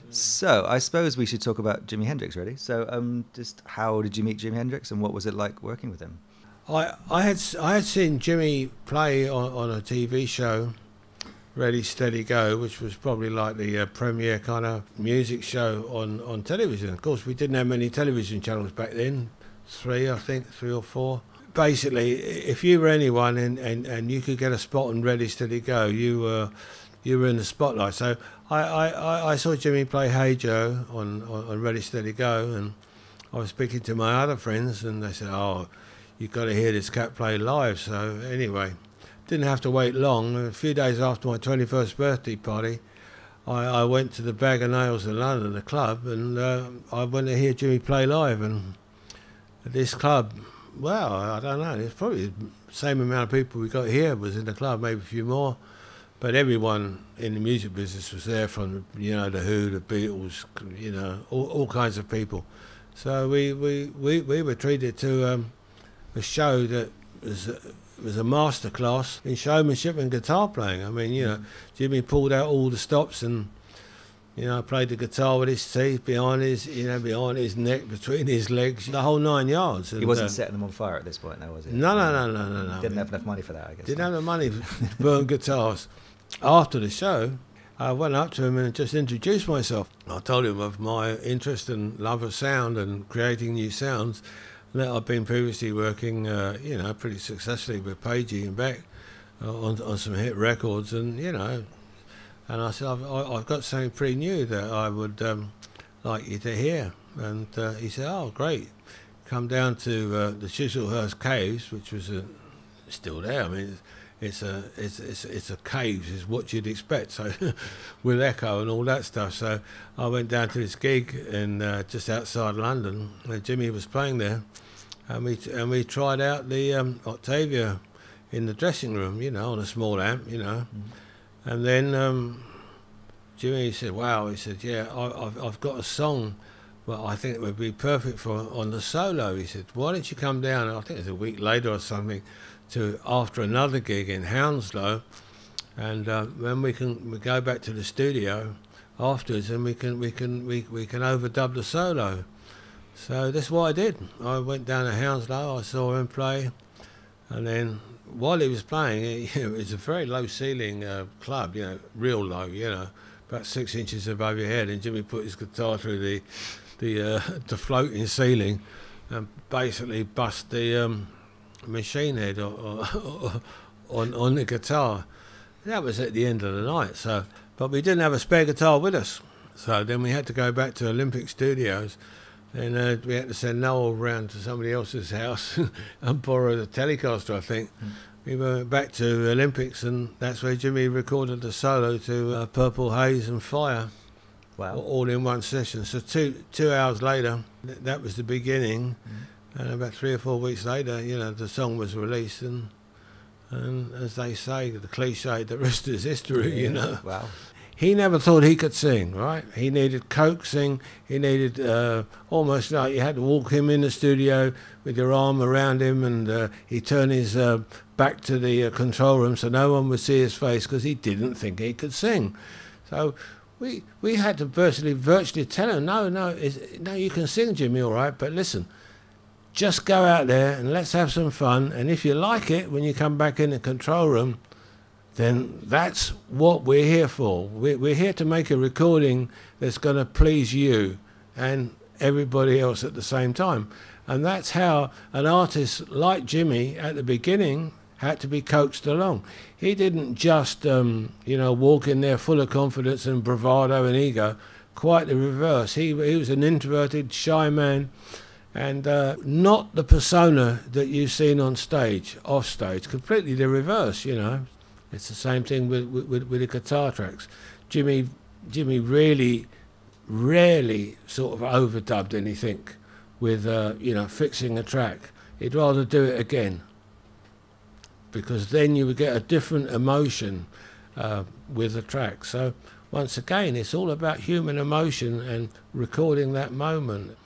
So I suppose we should talk about Jimi Hendrix, really. So just how did you meet Jimi Hendrix, and what was it like working with him? I had seen Jimmy play on a TV show, Ready Steady Go, which was probably like the premier kind of music show on television. Of course, we didn't have many television channels back then, three or four. Basically, if you were anyone and you could get a spot on Ready Steady Go, you were in the spotlight. So I saw Jimmy play Hey Joe on Ready Steady Go, and I was speaking to my other friends, and they said, "Oh, you've got to hear this cat play live." So anyway, didn't have to wait long. A few days after my 21st birthday party, I went to the Bag of Nails in London, the club, and I went to hear Jimmy play live. And this club, well, I don't know, it's probably the same amount of people we got here was in the club, maybe a few more. But everyone in the music business was there, from the Who, the Beatles, all kinds of people. So we were treated to a show that was a masterclass in showmanship and guitar playing. I mean, Jimmy pulled out all the stops and played the guitar with his teeth behind his neck, between his legs, the whole 9 yards. And He wasn't setting them on fire at this point, though, was he? No. Didn't have enough money for that, I guess. Didn't have the money to burn guitars. After the show, I went up to him and just introduced myself. I told him of my interest and love of sound and creating new sounds, and that I've been previously working, pretty successfully with Pagey and Beck on some hit records, and and I said, I've got something pretty new that I would like you to hear. And he said, "Oh, great. Come down to the Chislehurst Caves," which was still there. I mean, it's a cave, is what you'd expect. So with echo and all that stuff. So I went down to this gig in just outside London, where Jimmy was playing there, and we tried out the Octavia in the dressing room, on a small amp, And then Jimmy said, "Wow," he said, "Yeah, I've got a song, well, I think it would be perfect for on the solo." He said, "Why don't you come down?" I think it was a week later or something, to after another gig in Hounslow, and then we go back to the studio afterwards, and we can overdub the solo. So that's what I did. I went down to Hounslow. I saw him play, and then while he was playing, it was a very low ceiling club, real low, about 6 inches above your head, and Jimmy put his guitar through the floating ceiling and basically bust the machine head on the guitar. That was at the end of the night. So, but we didn't have a spare guitar with us, so then we had to go back to Olympic Studios, and we had to send Noel round to somebody else's house and borrow the Telecaster, I think. We went back to Olympics, and that's where Jimmy recorded the solo to Purple Haze and Fire. Wow. All in one session. So two hours later, that was the beginning. And about 3 or 4 weeks later, the song was released, and as they say, the cliche, the rest is history, Wow. He never thought he could sing, right? He needed coaxing. He needed almost like you had to walk him in the studio with your arm around him, and he'd turn his back to the control room so no one would see his face, because he didn't think he could sing. So we had to virtually tell him, no, you can sing, Jimmy, all right, but listen, just go out there and let's have some fun, and if you like it when you come back in the control room, then that's what we're here for. We're here to make a recording that's going to please you and everybody else at the same time. And that's how an artist like Jimmy at the beginning had to be coaxed along. He didn't just walk in there full of confidence and bravado and ego. Quite the reverse. He was an introverted, shy man, and not the persona that you've seen on stage, off stage. Completely the reverse, It's the same thing with the guitar tracks. Jimmy really rarely sort of overdubbed anything with fixing a track. He'd rather do it again, because then you would get a different emotion with the track. So once again, it's all about human emotion and recording that moment.